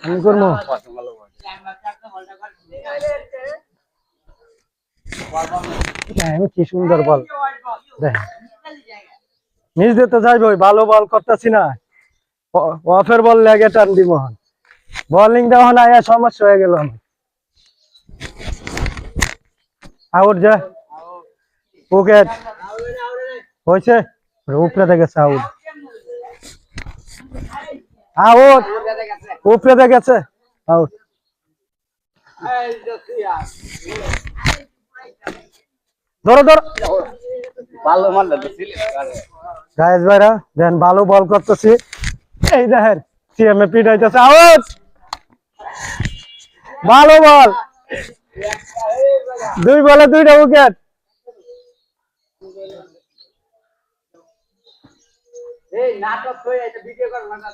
আমি করবো কি সুন্দর বল দেখ নিজ দিতে যাইব ভালো বল করতেছি না অফের বল লেগে টান দিব বোলিং দেওয়া না সমস্যা হয়ে গেল আউট যা উইকেট হয়েছে উপরে দেখেছে আউট আউট উপরে দেখেছে আউট ধরো ধরো ভালো মারলে তো গায়েস ভাইরা দেন ভালো বল করতেছি এই দেখেন সিএমএ পিটাইতেছে আউট ভালো বল 2 বলে 2টা উইকেট এই নাটক হয়ে এটা ভিডিও কর না